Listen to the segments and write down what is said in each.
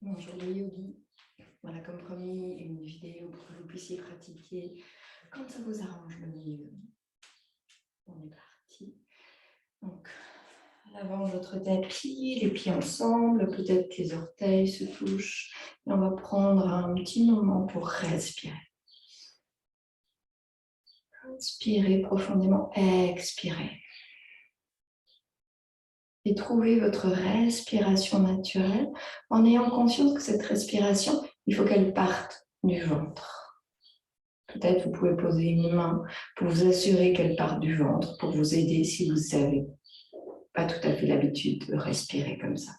Bonjour les yogis. Voilà, comme promis, une vidéo pour que vous puissiez pratiquer quand ça vous arrange le mieux. On est parti. Donc, à l'avant de votre tapis, les pieds ensemble, peut-être que les orteils se touchent. Et on va prendre un petit moment pour respirer. Inspirez profondément, expirez. Et trouvez votre respiration naturelle en ayant conscience que cette respiration, il faut qu'elle parte du ventre. Peut-être vous pouvez poser une main pour vous assurer qu'elle parte du ventre, pour vous aider si vous n'avez pas tout à fait l'habitude de respirer comme ça.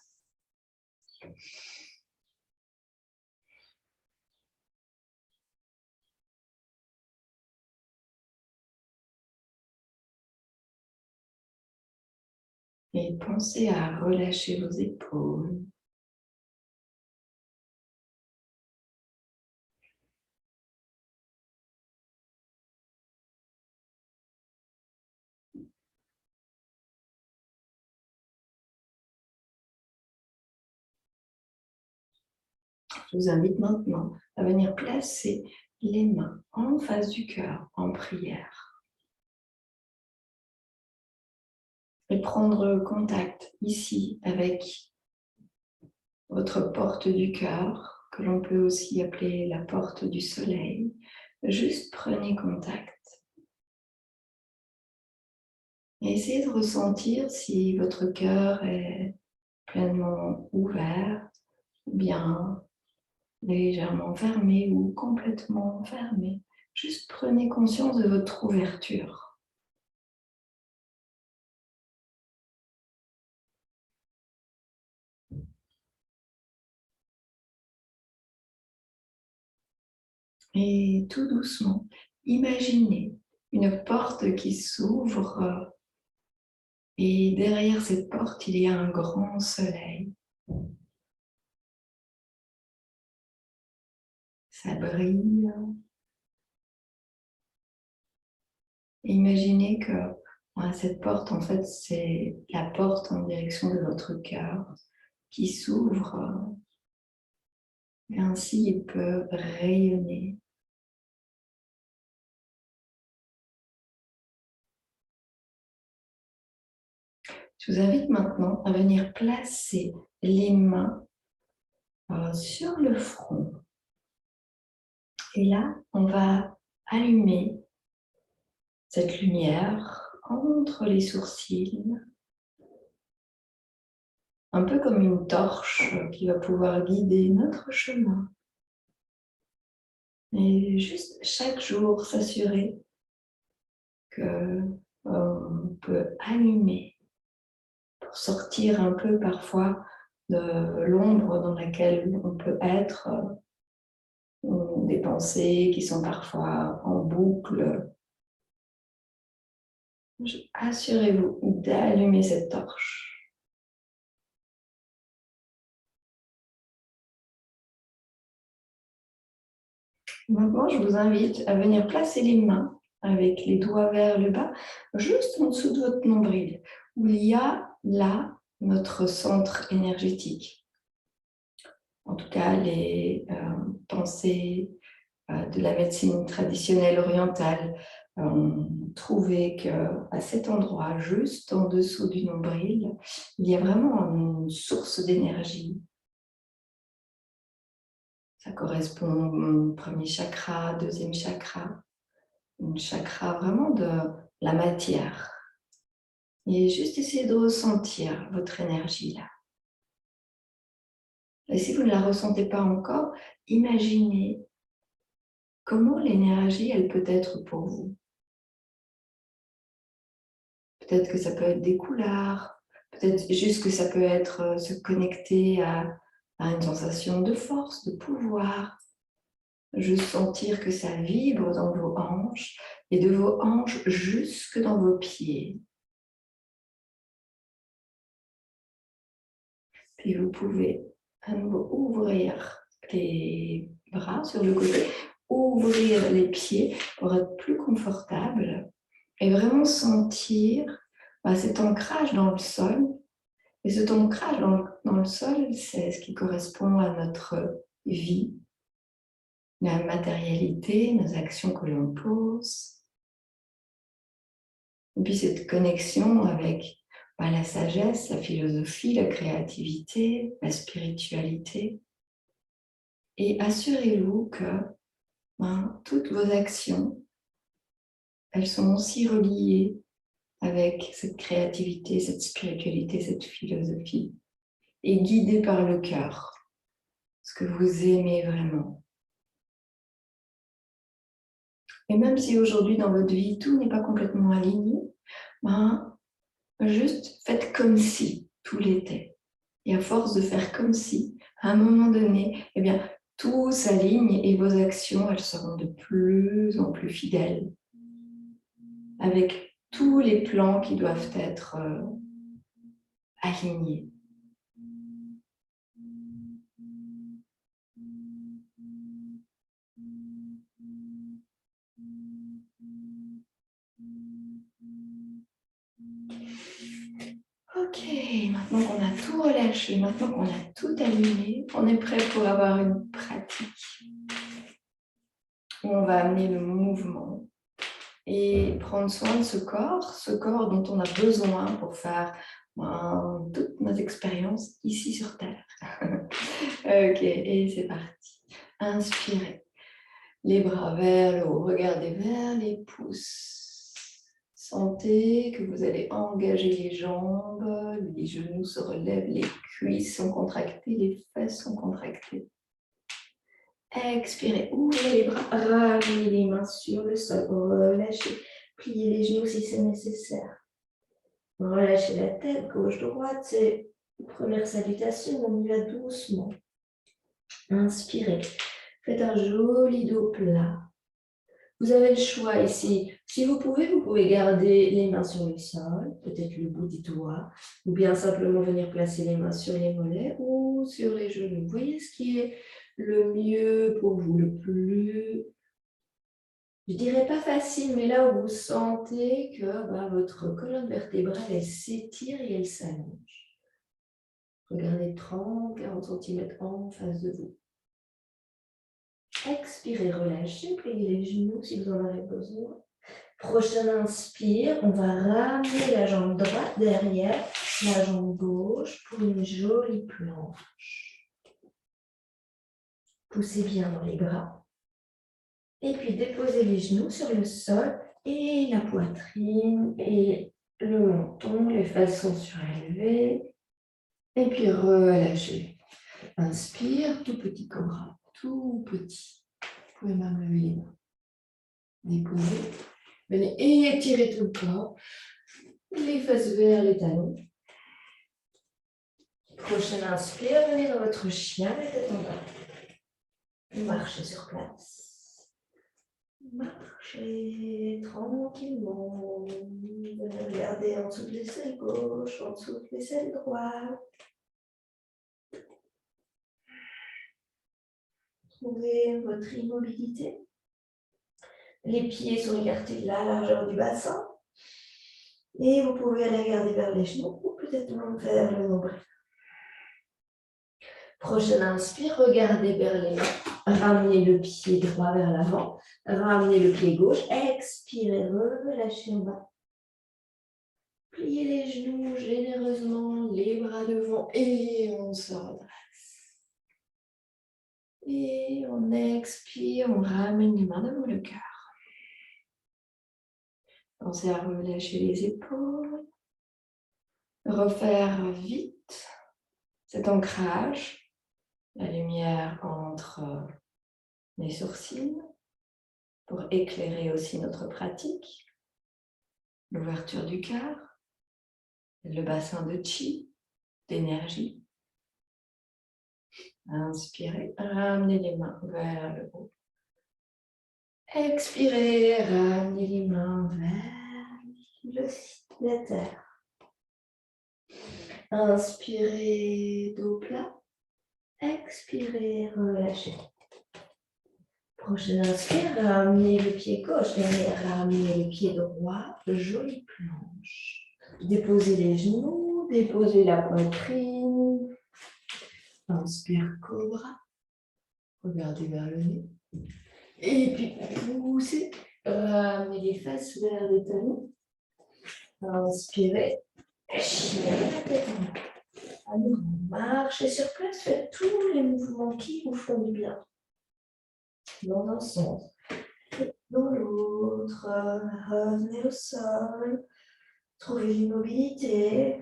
Et pensez à relâcher vos épaules. Je vous invite maintenant à venir placer les mains en face du cœur en prière. Et prendre contact ici avec votre porte du cœur, que l'on peut aussi appeler la porte du soleil. Juste prenez contact. Et essayez de ressentir si votre cœur est pleinement ouvert, ou bien légèrement fermé ou complètement fermé. Juste prenez conscience de votre ouverture. Et tout doucement, imaginez une porte qui s'ouvre et derrière cette porte, il y a un grand soleil. Ça brille. Et imaginez que cette porte, en fait, c'est la porte en direction de votre cœur qui s'ouvre et ainsi il peut rayonner. Je vous invite maintenant à venir placer les mains sur le front. Et là, on va allumer cette lumière entre les sourcils, un peu comme une torche qui va pouvoir guider notre chemin. Et juste chaque jour s'assurer qu'on peut allumer pour sortir un peu parfois de l'ombre dans laquelle on peut être, des pensées qui sont parfois en boucle. Assurez-vous d'allumer cette torche. Maintenant, je vous invite à venir placer les mains avec les doigts vers le bas, juste en dessous de votre nombril, où il y a là notre centre énergétique. En tout cas, les pensées de la médecine traditionnelle orientale ont trouvé qu'à cet endroit, juste en dessous du nombril, il y a vraiment une source d'énergie. Ça correspond au premier chakra, deuxième chakra, un chakra vraiment de la matière. Et juste essayer de ressentir votre énergie là. Et si vous ne la ressentez pas encore, imaginez comment l'énergie, elle peut être pour vous. Peut-être que ça peut être des couleurs, peut-être juste que ça peut être se connecter à une sensation de force, de pouvoir. Juste sentir que ça vibre dans vos hanches et de vos hanches jusque dans vos pieds. Puis vous pouvez à nouveau ouvrir les bras sur le côté, ouvrir les pieds pour être plus confortable et vraiment sentir cet ancrage dans le sol Et cet ancrage dans le sol, c'est ce qui correspond à notre vie, la matérialité, nos actions que l'on pose. Et puis cette connexion avec la sagesse, la philosophie, la créativité, la spiritualité. Et assurez-vous que toutes vos actions, elles sont aussi reliées avec cette créativité, cette spiritualité, cette philosophie, et guidées par le cœur, ce que vous aimez vraiment. Et même si aujourd'hui dans votre vie, tout n'est pas complètement aligné, juste faites comme si tout l'était. Et à force de faire comme si, à un moment donné, eh bien, tout s'aligne et vos actions, elles seront de plus en plus fidèles, avec tous les plans qui doivent être alignés. Ok, maintenant qu'on a tout relâché, maintenant qu'on a tout aligné, on est prêt pour avoir une pratique où on va amener le mouvement et prendre soin de ce corps dont on a besoin pour faire toutes nos expériences ici sur Terre. Ok, et c'est parti. Inspirez. Les bras vers le haut, regardez vers les pouces. Sentez que vous allez engager les jambes, les genoux se relèvent, les cuisses sont contractées, les fesses sont contractées. Expirez, ouvrez les bras, ramenez les mains sur le sol, relâchez, pliez les genoux si c'est nécessaire. Relâchez la tête, gauche-droite, c'est la première salutation, on y va doucement. Inspirez, faites un joli dos plat. Vous avez le choix ici. Si vous pouvez garder les mains sur le sol, peut-être le bout des doigts, ou bien simplement venir placer les mains sur les mollets ou sur les genoux. Voyez ce qui est le mieux pour vous, le plus, je dirais pas facile, mais là où vous sentez que votre colonne vertébrale, elle s'étire et elle s'allonge. Regardez 30-40 cm en face de vous. Expirez, relâchez, pliez les genoux si vous en avez besoin. Prochaine inspire, on va ramener la jambe droite derrière, la jambe gauche pour une jolie planche. Poussez bien dans les bras. Et puis déposez les genoux sur le sol et la poitrine et le menton, les fesses sont surélevées. Et puis relâchez. Inspire, tout petit cobra, tout petit. Vous pouvez même lever les mains. Déposez. Venez étirer tout le corps. Les fesses vers les talons. Prochaine inspire, venez dans votre chien, la tête en bas. Marchez sur place. Marchez tranquillement. Venez regarder en dessous de l'aisselle gauche, en dessous de l'aisselle droite. Trouvez votre immobilité. Les pieds sont écartés de la largeur du bassin. Et vous pouvez aller regarder vers les genoux ou peut-être même vers le nombril. Prochaine inspire, regardez vers les mains. Ramenez le pied droit vers l'avant. Ramenez le pied gauche. Expirez, relâchez en bas. Pliez les genoux généreusement, les bras devant et on se redresse. Et on expire, on ramène les mains devant le cœur. Pensez à relâcher les épaules. Refaire vite cet ancrage, la lumière entre les sourcils pour éclairer aussi notre pratique, l'ouverture du cœur, le bassin de chi, d'énergie. Inspirez, ramenez les mains vers le haut. Expirez, ramenez les mains vers la terre. Inspirez, dos plat. Expirez, relâchez. Prochaine inspire, ramenez le pied gauche derrière, ramenez le pied droit, jolie planche. Déposez les genoux déposez la poitrine. Inspire, cobra. Regardez vers le nez. Et puis, poussez. Ramenez les fesses vers les talons. Inspirez. Chien la tête en bas. Allez, marchez sur place. Faites tous les mouvements qui vous font du bien. Dans un sens. Dans l'autre. Revenez au sol. Trouvez l'immobilité.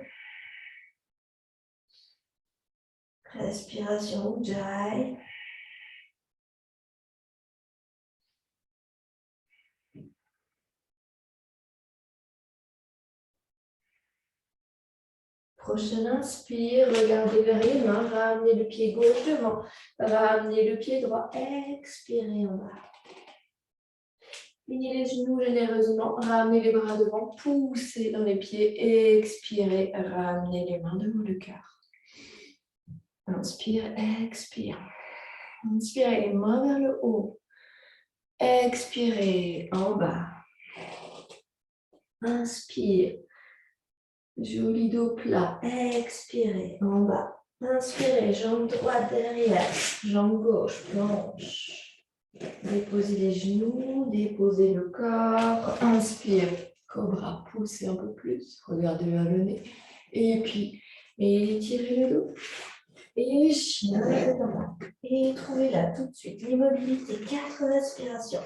Respiration Ujjayi. Prochaine inspire, regardez vers les mains, ramenez le pied gauche devant, ramenez le pied droit, expirez en bas. Pliez les genoux généreusement, ramenez les bras devant, poussez dans les pieds, expirez, ramenez les mains devant le cœur. Inspire, expire. Inspirez les mains vers le haut. Expirez en bas. Inspire. Joli dos plat. Expirez en bas. Inspirez, jambe droite derrière, jambe gauche, planche. Déposez les genoux, déposez le corps. Inspire, cobra, poussez un peu plus. Regardez vers le nez. Et puis, étirez le dos. Et chien, la tête en bas. Et trouvez là tout de suite l'immobilité. 4 respirations.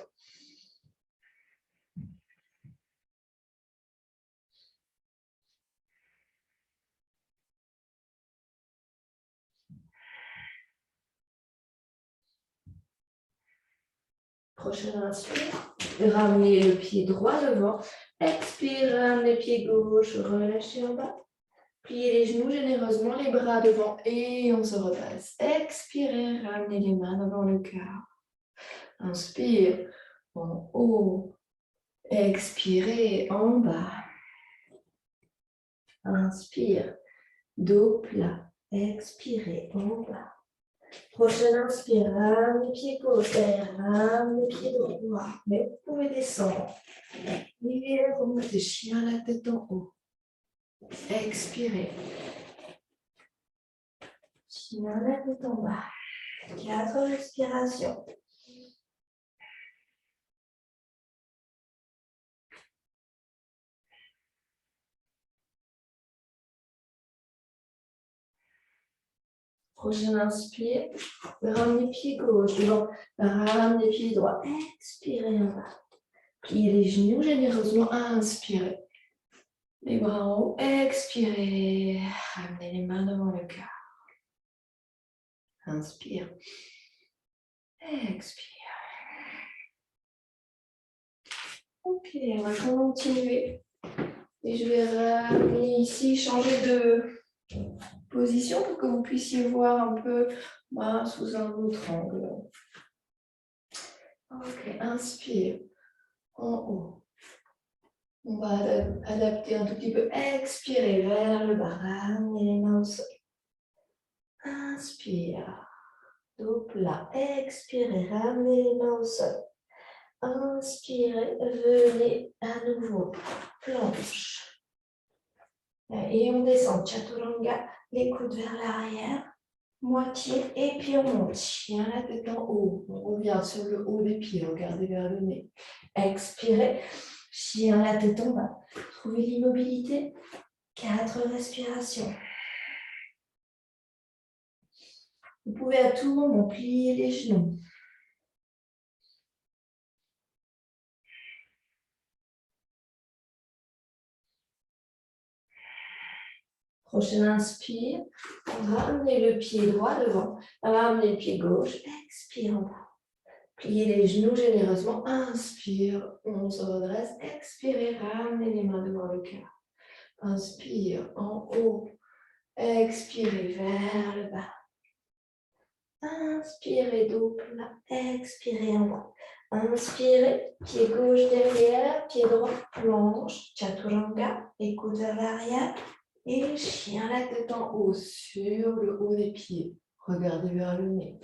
Prochaine inspire. Ramenez le pied droit devant. Expire, ramenez le pied gauche. Relâchez en bas. Pliez les genoux généreusement, les bras devant. Et on se repasse. Expirez, ramenez les mains devant le cœur. Inspire en haut. Expirez en bas. Inspire. Dos plat. Expirez en bas. Prochaine inspire, ramenez les pieds gauche derrière, ramenez les pieds droit. Mais vous pouvez descendre. Et remontez, chien la tête en haut. Expirez. Chien la tête en bas. 4 respirations. Prochaine inspire, ramenez les pieds gauche devant, ramenez les pieds droits. Expirez en bas. Pliez les genoux généreusement, inspirez. Les bras en haut, expirez. Ramenez les mains devant le cœur. Inspire. Expire. Ok, on va continuer. Et je vais ramener ici, changer de position pour que vous puissiez voir un peu sous un autre angle. Ok, inspire. En haut. On va adapter un tout petit peu. Expirez vers le bas. Ramenez les mains au sol. Inspire. Dos plat. Expirez. Ramenez les mains au sol. Inspirez. Venez à nouveau. Planche. Et on descend. Chaturanga. Les coudes vers l'arrière. Moitié. Et puis on monte. Chien la tête en haut. On revient sur le haut des pieds. Regardez vers le nez. Expirez. Chien la tête en bas. Trouvez l'immobilité. 4 respirations. Vous pouvez à tout moment plier les genoux. Prochaine inspire. Ramenez le pied droit devant. Ramenez le pied gauche. Expire en bas. Pliez les genoux généreusement. Inspire. On se redresse. Expirez. Ramenez les mains devant le cœur. Inspire en haut. Expirez vers le bas. Inspirez, dos plat. Expirez en bas. Inspirez, pied gauche derrière, pied droit, planche, chaturanga, écoute vers l'arrière. Et chien la tête en haut sur le haut des pieds. Regardez vers le nez.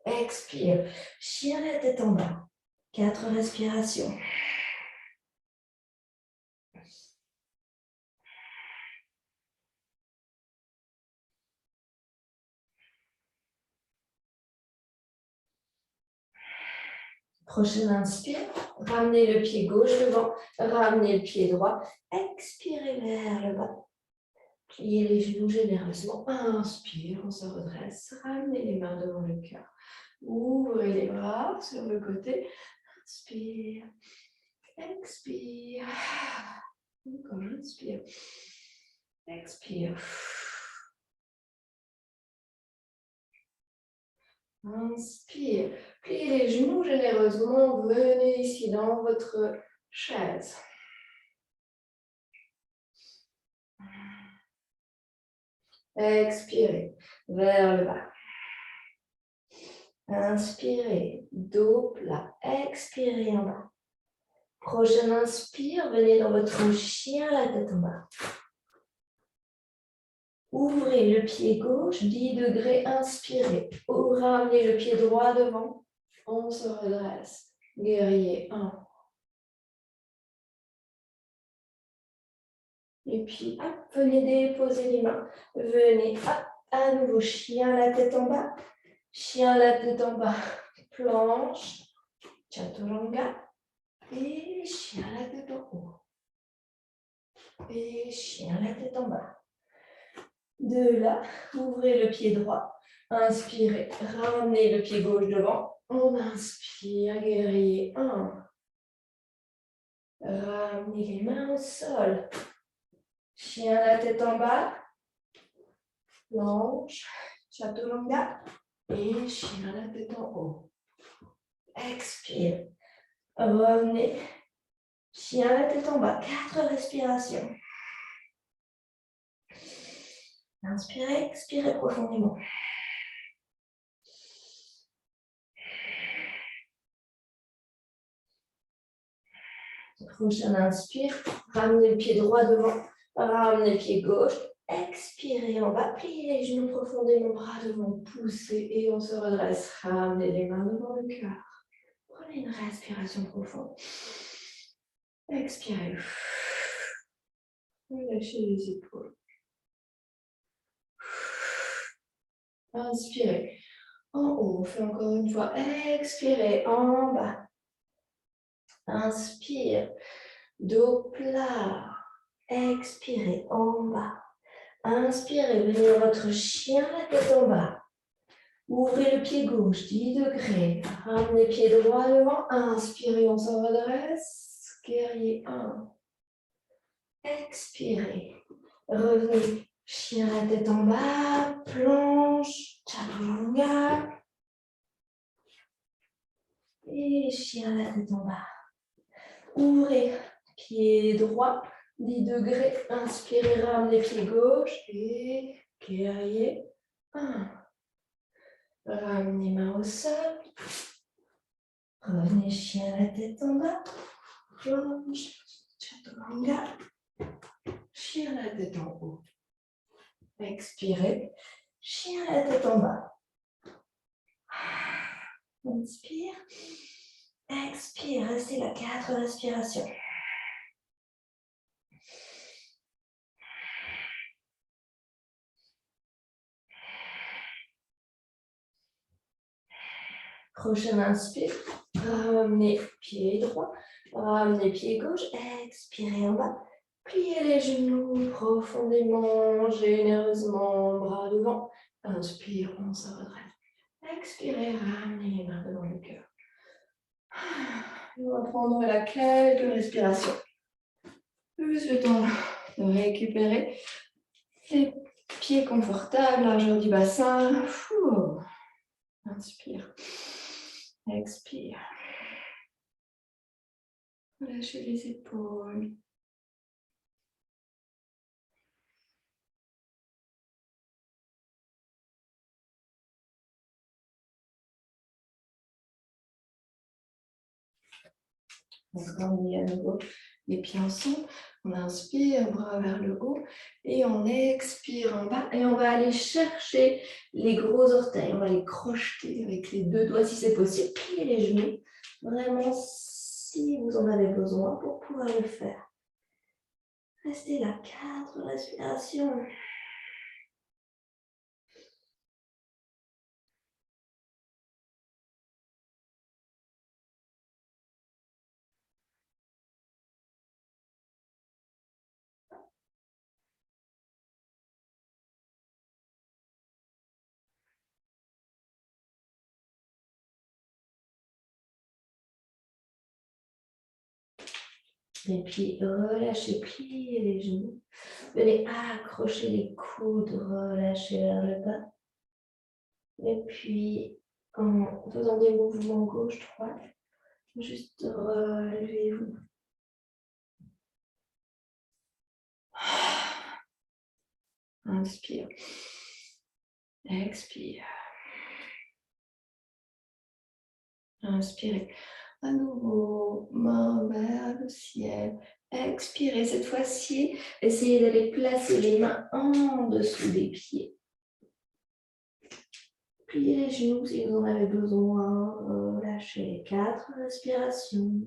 Expire, chien la tête en bas. 4 respirations. Prochaine inspire, ramenez le pied gauche devant, ramenez le pied droit, expirez vers le bas. Pliez les genoux généreusement, inspire, on se redresse, ramenez les mains devant le cœur. Ouvrez les bras sur le côté, inspire, expire, encore inspire, expire. Inspire, pliez les genoux généreusement, venez ici dans votre chaise. Expirez vers le bas. Inspirez, dos plat, expirez en bas. Prochaine inspire, venez dans votre chien, la tête en bas. Ouvrez le pied gauche, 10 degrés, inspirez. Ou ramenez le pied droit devant, on se redresse. Guerrier 1. Et puis, hop, venez déposer les mains. Venez, hop, à nouveau, chien, la tête en bas. Chien, la tête en bas. Planche, chaturanga. Et chien, la tête en haut. Et chien, la tête en bas. De là, ouvrez le pied droit. Inspirez, ramenez le pied gauche devant. On inspire, guerrier 1. Ramenez les mains au sol. Chien, la tête en bas. Planche, chaturanga. Et chien, la tête en haut. Expire. Revenez. Chien, la tête en bas. 4 respirations. Inspirez, expirez profondément. Prochaine inspire, ramenez le pied droit devant, ramenez le pied gauche, expirez en bas, pliez les genoux profondément, bras devant, poussez et on se redresse. Ramenez les mains devant le cœur. Prenez une respiration profonde. Expirez. Relâchez les épaules. Inspirez. En haut, on fait encore une fois. Expirez en bas. Inspire. Dos plat. Expirez en bas. Inspirez, venez dans votre chien, la tête en bas. Ouvrez le pied gauche, 10 degrés. Ramenez le pied droit devant. Inspirez, on se redresse. Guerrier 1. Expirez. Revenez. Chien, la tête en bas. Planche. Chaturanga. Et chien, la tête en bas. Ouvrez. Pied droit. 10 degrés. Inspirez, ramenez pied gauche. Et guerrier 1. Ramenez main au sol. Revenez chien la tête en bas. Planche, chaturanga. Chien la tête en haut. Expirez. Chien la tête en bas. Inspire. Expire. Restez là. 4 respirations. Prochaine inspire. Ramenez pied droit. Ramenez pied gauche. Expirez en bas. Pliez les genoux profondément, généreusement, bras devant. Inspire, on se redresse. Expirez, ramenez les mains devant le cœur. On va prendre la quelques respirations. Juste le temps de récupérer les pieds confortables, largeur du bassin. Inspire. Expire. Lâchez les épaules. On grandit à nouveau les pieds ensemble. On inspire, bras vers le haut. Et on expire en bas. Et on va aller chercher les gros orteils. On va les crocheter avec les 2 doigts si c'est possible. Plier les genoux. Vraiment, si vous en avez besoin pour pouvoir le faire. Restez là. 4 respirations. Et puis, relâchez, pliez les genoux. Venez accrocher les coudes, relâchez vers le bas. Et puis, en faisant des mouvements gauche-droite, juste relevez-vous. Inspire. Expire. Inspirez. À nouveau, main vers le ciel. Expirez. Cette fois-ci, essayez d'aller placer les mains en dessous des pieds. Pliez les genoux si vous en avez besoin. Relâchez. 4 respirations.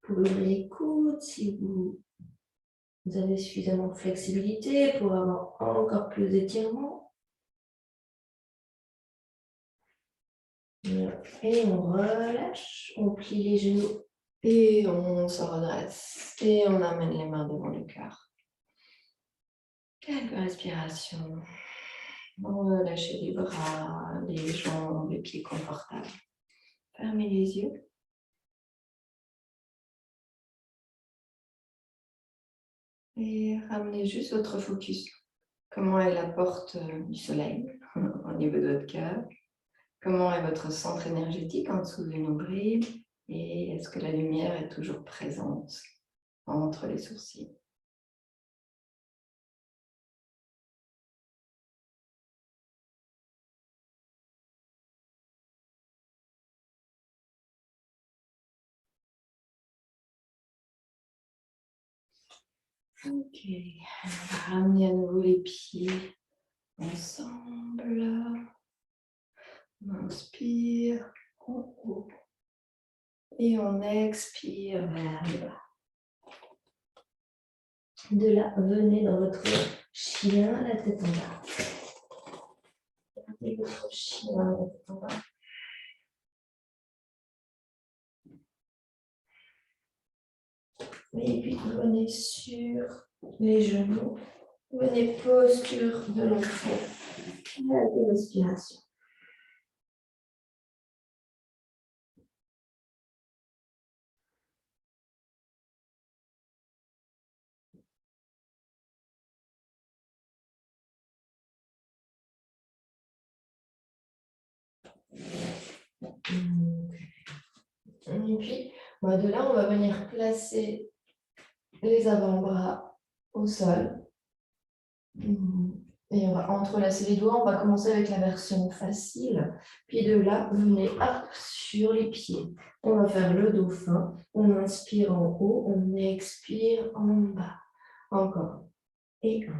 Vous pouvez ouvrir les coudes si vous avez suffisamment de flexibilité pour avoir encore plus d'étirement. Et on relâche, on plie les genoux. Et on se redresse. Et on amène les mains devant le cœur. Quelques respirations. Relâchez les bras, les jambes, les pieds confortables. Fermez les yeux. Et ramenez juste votre focus. Comment est la porte du soleil au niveau de votre cœur? Comment est votre centre énergétique en dessous du nombril? Et est-ce que la lumière est toujours présente entre les sourcils? Ok, on va ramener à nouveau les pieds ensemble. On inspire en haut. Et on expire vers le bas. De là, venez dans votre chien, la tête en bas. Gardez votre chien, la tête en bas. Et puis, venez sur les genoux. Venez posture de l'enfant. Et respiration. Et puis, de là, on va venir placer les avant-bras au sol. Et on va entrelacer les doigts. On va commencer avec la version facile. Puis de là, venez hop, sur les pieds. On va faire le dauphin. On inspire en haut, on expire en bas. Encore. Et 1,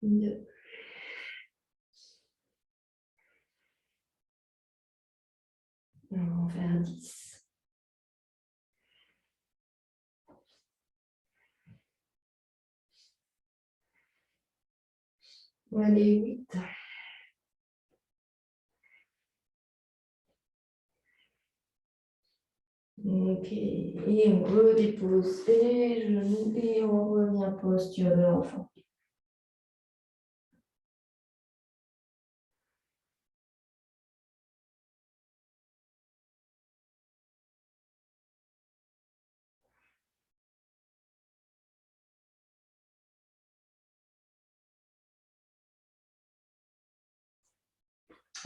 2. On va en faire 10. Allez, 8. Ok, et on redépose les genoux et on revient posture de l'enfant.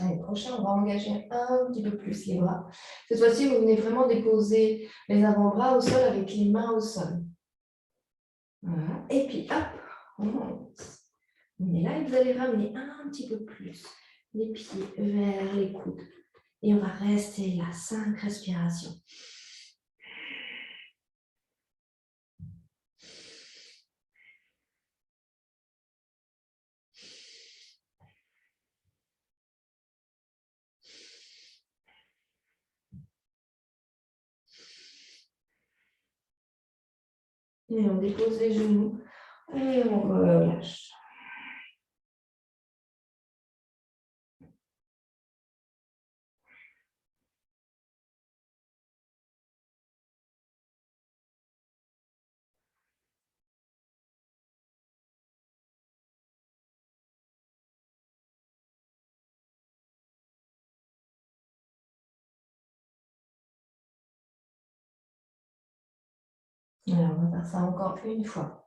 Allez, prochain, on va engager un petit peu plus les bras. Cette fois-ci, vous venez vraiment déposer les avant-bras au sol avec les mains au sol. Voilà. Et puis, hop, on monte. On est là et vous allez ramener un petit peu plus les pieds vers les coudes. Et on va rester là, 5 respirations. Et on dépose les genoux et on relâche. Alors, on va faire ça encore une fois.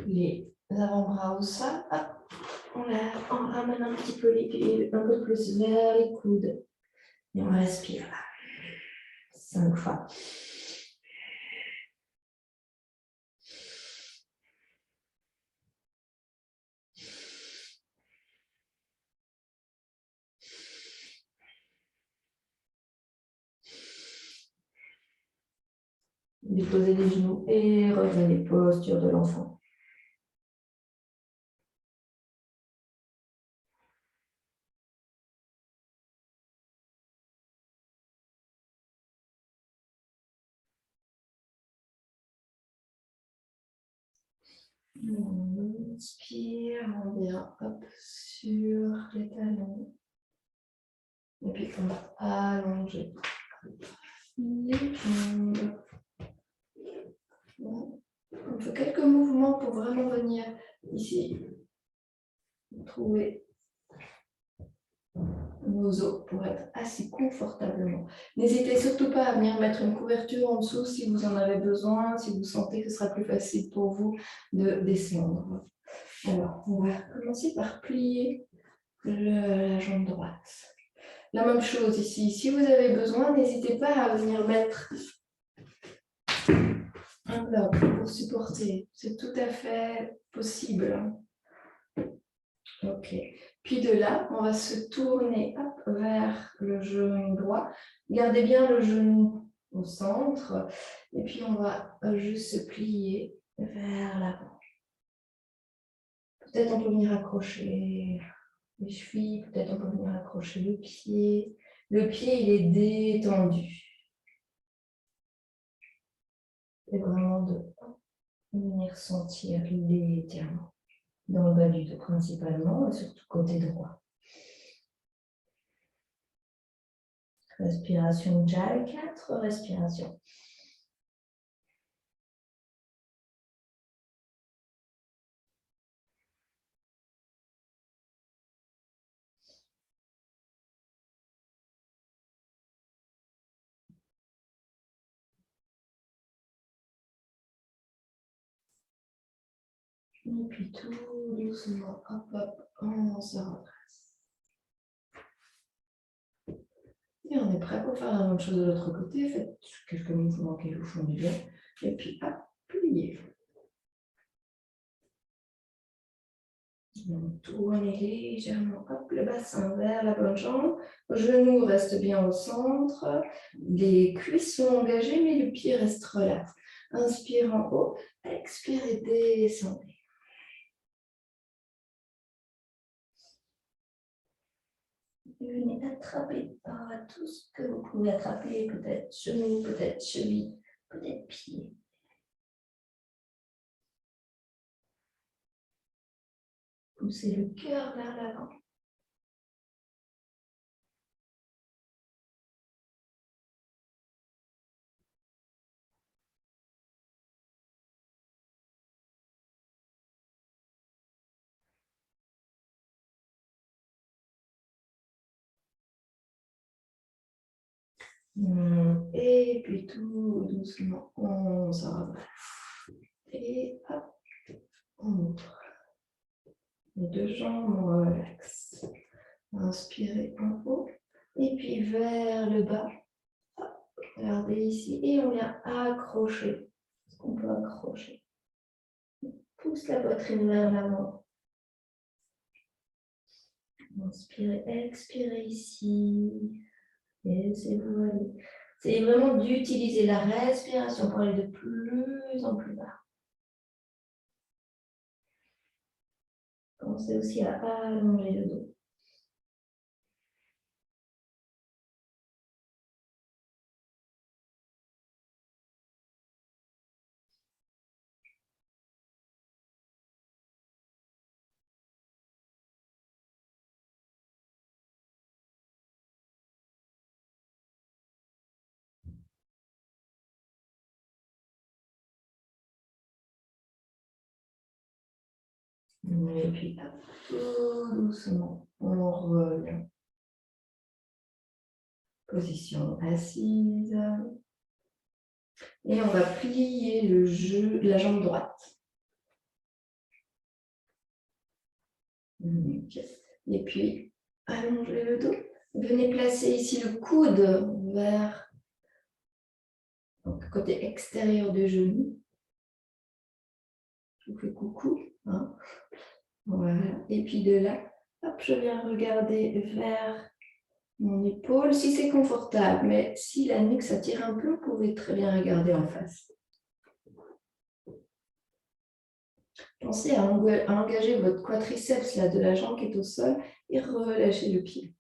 Les avant-bras au sol. On ramène un petit peu les pieds un peu plus vers les coudes. Et on respire. 5 fois. Déposez les genoux et revenez posture de l'enfant. On inspire, on vient sur les talons. Et puis on va allonger les jambes. On fait quelques mouvements pour vraiment venir ici trouver nos os pour être assis confortablement. N'hésitez surtout pas à venir mettre une couverture en dessous si vous en avez besoin, si vous sentez que ce sera plus facile pour vous de descendre. Alors, on va commencer par plier la jambe droite. La même chose ici. Si vous avez besoin, n'hésitez pas à venir mettre un bloc pour supporter. C'est tout à fait possible. Ok. Puis de là, on va se tourner vers le genou droit. Gardez bien le genou au centre. Et puis on va juste se plier vers l'avant. Peut-être on peut venir accrocher les chevilles, peut-être on peut venir accrocher le pied. Le pied, il est détendu. Et vraiment de venir sentir l'étirement dans le bas du dos principalement, et surtout côté droit. Respiration Jai, 4 respirations. Et puis tout doucement, hop, hop, on se redresse. Et on est prêt pour faire la même chose de l'autre côté. Faites quelques mouvements qui vous font du bien. Et puis, hop, pliez. Tournez légèrement hop, le bassin vers la bonne jambe. Le genou reste bien au centre. Les cuisses sont engagées, mais le pied reste relax. Inspire en haut, expirez, descendez. Venez attraper tout ce que vous pouvez attraper, peut-être genou, peut-être cheville, peut-être pied. Poussez le cœur vers l'avant. Et puis tout doucement, on se redresse. Et hop, on ouvre. Les deux jambes relaxent. Inspirez en haut. Et puis vers le bas. Hop, regardez ici. Et on vient accrocher. Ce qu'on peut accrocher. Pousse la poitrine vers l'avant. Inspirez, expirez ici. Laissez-vous aller. C'est vraiment d'utiliser la respiration pour aller de plus en plus bas. Pensez aussi à allonger le dos. Et puis, tout doucement, on revient. Position assise. Et on va plier la jambe droite. Et puis, allongez le dos. Venez placer ici le coude vers le côté extérieur du genou. Je vous fais coucou. Hein. Voilà. Et puis de là, hop, je viens regarder vers mon épaule, si c'est confortable. Mais si la nuque s'attire un peu, vous pouvez très bien regarder en face. Pensez à engager votre quadriceps là, de la jambe qui est au sol et relâchez le pied.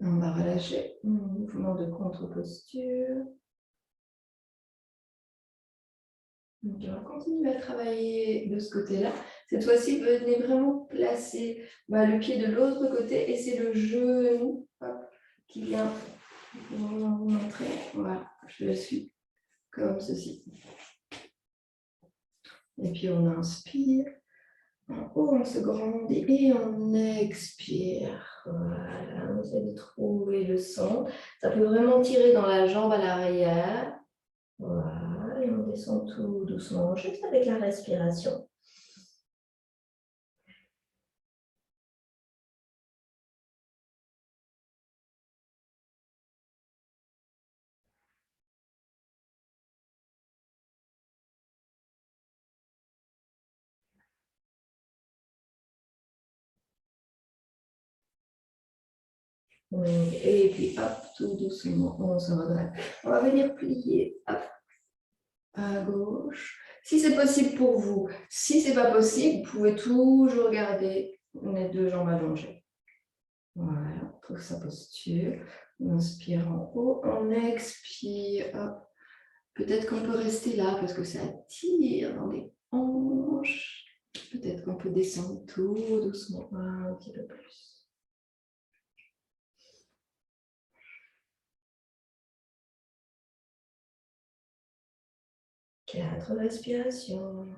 On va relâcher un mouvement de contre-posture. On va continuer à travailler de ce côté-là. Cette fois-ci, venez vraiment placer le pied de l'autre côté et c'est le genou qui vient vous montrer. Voilà, je le suis comme ceci. Et puis on inspire. En haut, on se grandit et on expire. Voilà, on essaie de trouver le centre. Ça peut vraiment tirer dans la jambe à l'arrière. Voilà, et on descend tout doucement, juste avec la respiration. Et puis, hop, tout doucement, on se redresse. On va venir plier, hop, à gauche. Si c'est possible pour vous, si ce n'est pas possible, vous pouvez toujours garder les deux jambes allongées. Voilà, on trouve sa posture. On inspire en haut, on expire. Hop. Peut-être qu'on peut rester là parce que ça tire dans les hanches. Peut-être qu'on peut descendre tout doucement un petit peu plus. 4 respirations.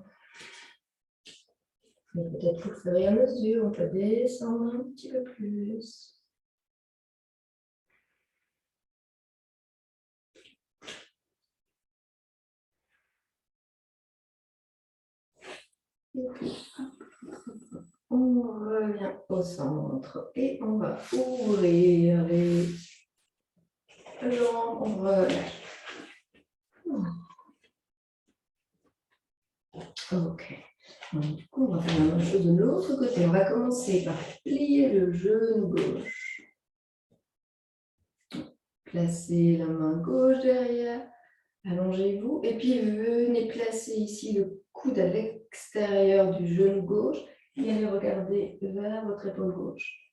Mais peut-être qu'au fur et à mesure, on peut descendre un petit peu plus. Et puis, on revient au centre et on va ouvrir les jambes, on relâche. Ok. Donc, du coup, on va faire la même chose de l'autre côté. On va commencer par plier le genou gauche. Placez la main gauche derrière. Allongez-vous. Et puis, venez placer ici le coude à l'extérieur du genou gauche. Et allez regarder vers votre épaule gauche.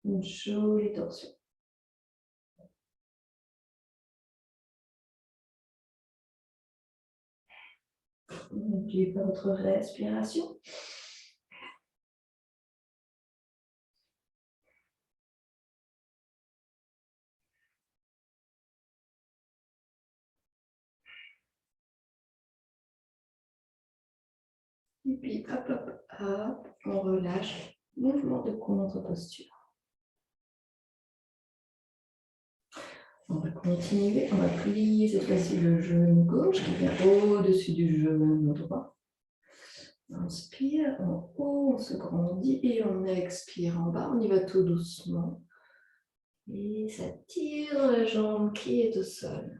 Une jolie torsion. N'oubliez pas votre respiration. Et puis, hop, hop, hop, on relâche. Mouvement de contre-posture. On va continuer, on va plier cette fois-ci le genou gauche qui vient au-dessus du genou droit. On inspire, en haut, on se grandit et on expire en bas. On y va tout doucement. Et ça tire dans la jambe qui est au sol.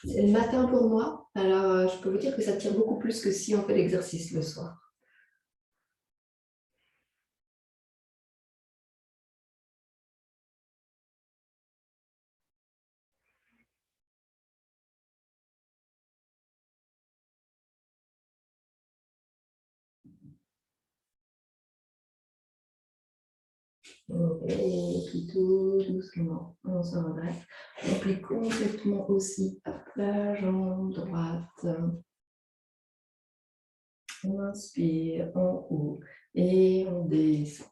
C'est le matin pour moi, alors je peux vous dire que ça tire beaucoup plus que si on fait l'exercice le soir. Et puis tout doucement, on se redresse. On plie complètement aussi la jambe droite. On inspire en haut et on descend.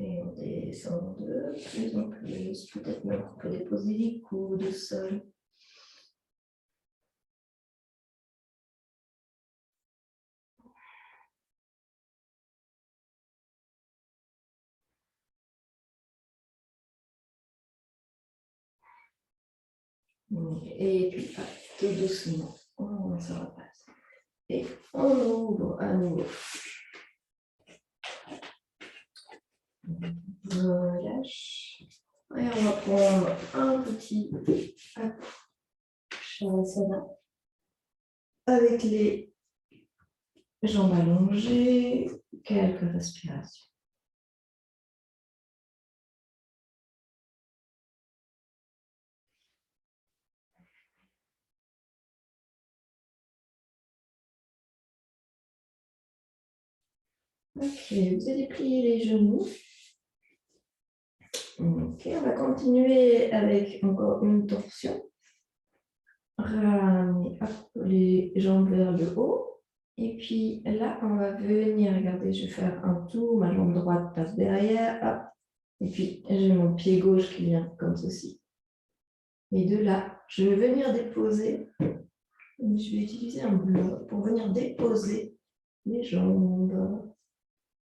Et on descend de plus en plus. Peut-être même qu'on peut déposer les coudes au sol. Et puis, tout doucement, on se repasse. Et on ouvre à nouveau. On relâche. Et on va prendre un petit Shavasana avec les jambes allongées, quelques respirations. Ok, vous allez plier les genoux. Ok, on va continuer avec encore une torsion. Ramener les jambes vers le haut. Et puis là, on va venir, regardez, je vais faire un tour, ma jambe droite passe derrière. Hop. Et puis, j'ai mon pied gauche qui vient comme ceci. Et de là, je vais venir déposer. Je vais utiliser un bloc pour venir déposer les jambes.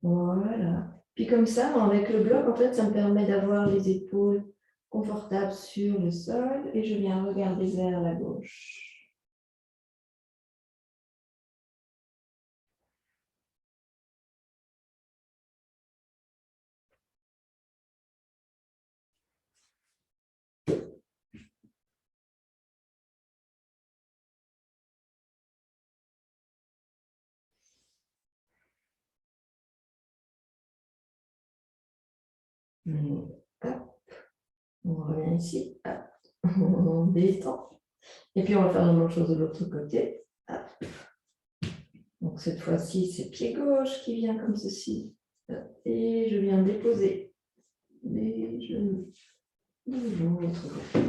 Voilà. Puis comme ça, avec le bloc, en fait, ça me permet d'avoir les épaules confortables sur le sol et je viens regarder vers la gauche. Hop. On revient ici. Hop. On détend. Et puis, on va faire la même chose de l'autre côté. Hop. Donc, cette fois-ci, c'est pied gauche qui vient comme ceci. Et je viens déposer les genoux de l'autre côté.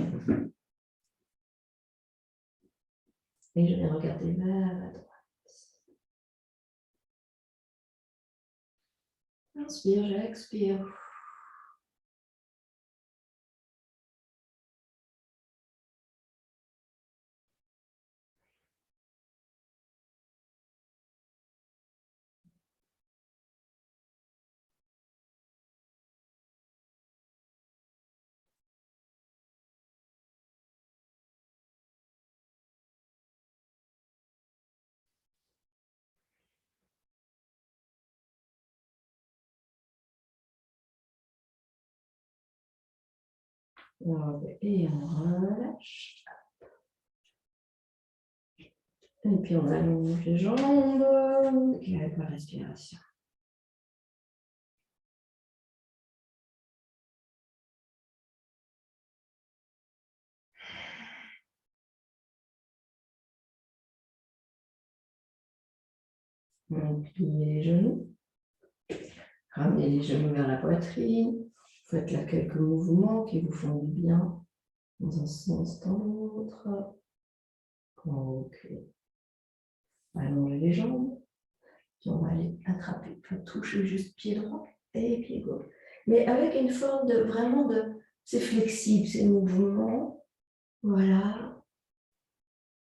Et je viens regarder vers la droite. Inspire, j'expire. Et on relâche. Et puis on allonge les jambes avec la respiration. On plie les genoux. Ramenez les genoux vers la poitrine. Faites là quelques mouvements qui vous font du bien dans un sens, dans l'autre. Ok. Allongez les jambes. Puis on va aller attraper, enfin, toucher juste pied droit et pied gauche. Mais avec une forme de vraiment de. C'est flexible ces mouvements. Voilà.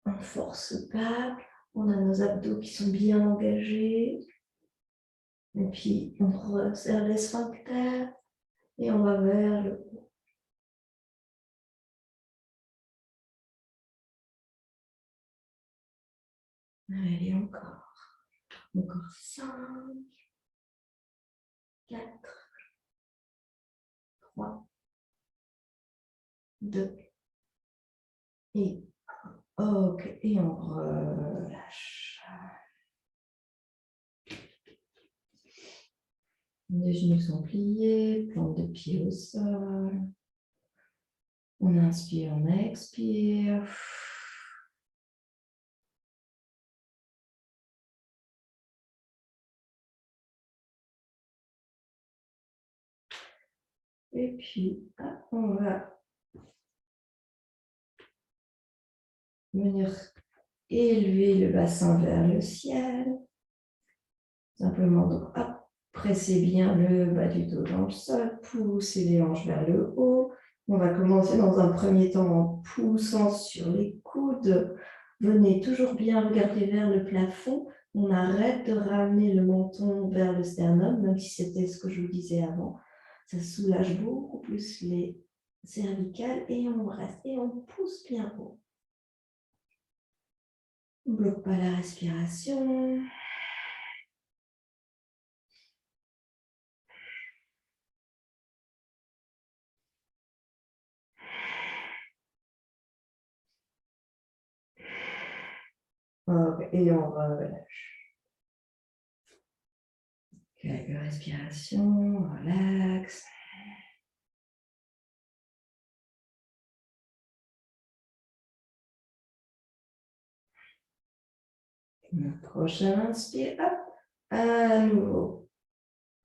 On force pas. On a nos abdos qui sont bien engagés. Et puis, on resserre les sphincters et on va vers le haut. Allez, encore. Encore 5, 4, 3, 2 et 1. Ok, et on relâche. Les genoux sont pliés, plante de pied au sol. On inspire, on expire. Et puis, on va venir élever le bassin vers le ciel. Simplement, donc, pressez bien le bas du dos dans le sol, poussez les hanches vers le haut. On va commencer dans un premier temps en poussant sur les coudes. Venez toujours bien regarder vers le plafond. On arrête de ramener le menton vers le sternum, même si c'était ce que je vous disais avant. Ça soulage beaucoup plus les cervicales et on reste et on pousse bien haut. On ne bloque pas la respiration. Et on relâche. Quelques respirations, relax. Le prochain inspire, hop, à nouveau.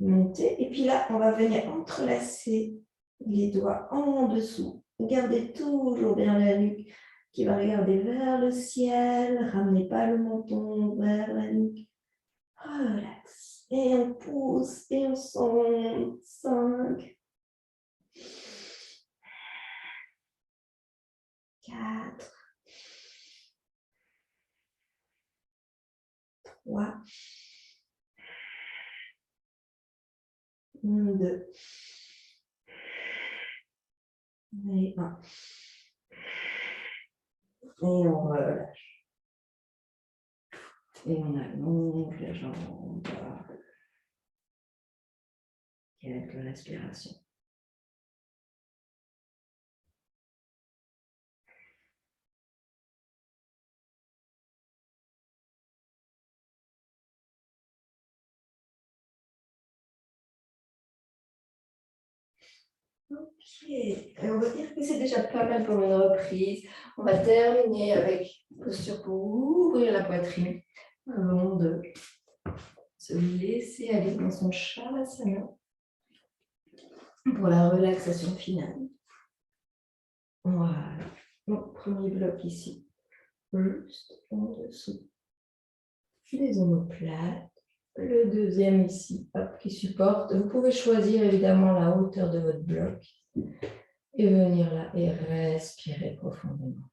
Montez. Et puis là, on va venir entrelacer les doigts en dessous. Gardez toujours bien la nuque qui va regarder vers le ciel. Ramenez pas le menton vers la nuque. Relax. Et on pousse et on sonde. 5, 4, 3, 2, et 1. Et on relâche. Et on allonge les jambes. Quelques respirations. Ok, et on va dire que c'est déjà pas mal pour une reprise. On va terminer avec une posture pour ouvrir la poitrine avant de se laisser aller dans son Shavasana pour la relaxation finale. Voilà. Donc, premier bloc ici, juste en dessous des omoplates. Le deuxième ici, hop, qui supporte. Vous pouvez choisir évidemment la hauteur de votre bloc et venir là et respirer profondément.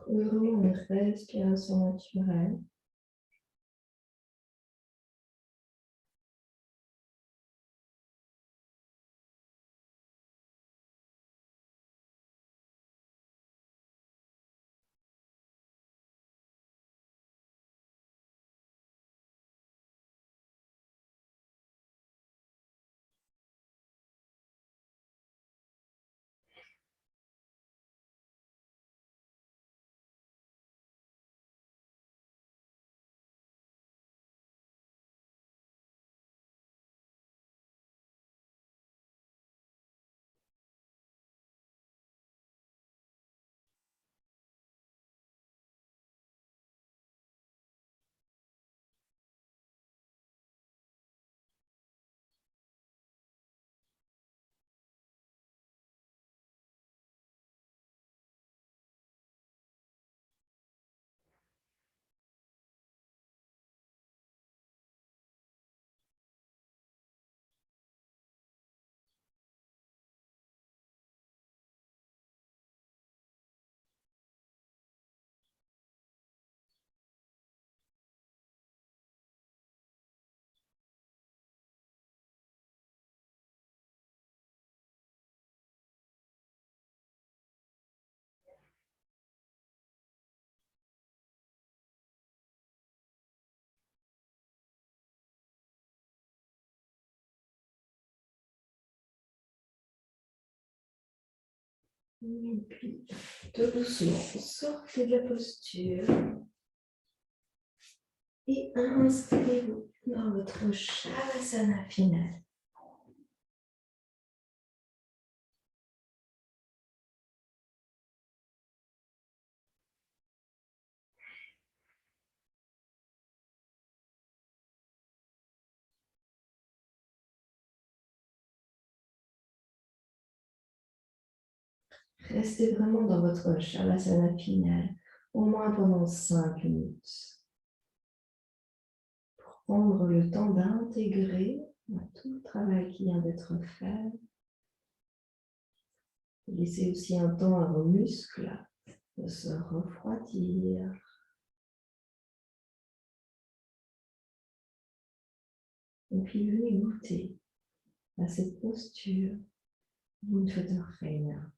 Vraiment une respiration naturelle. Et puis, tout doucement, sortez de la posture. Et installez-vous dans votre Shavasana final. Restez vraiment dans votre Shavasana final, au moins pendant 5 minutes. Pour prendre le temps d'intégrer tout le travail qui vient d'être fait. Laissez aussi un temps à vos muscles de se refroidir. Et puis venez goûter à cette posture Windfutterrein.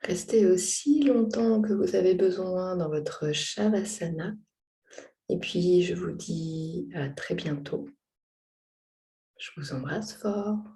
Restez aussi longtemps que vous avez besoin dans votre Shavasana. Et puis, je vous dis à très bientôt. Je vous embrasse fort.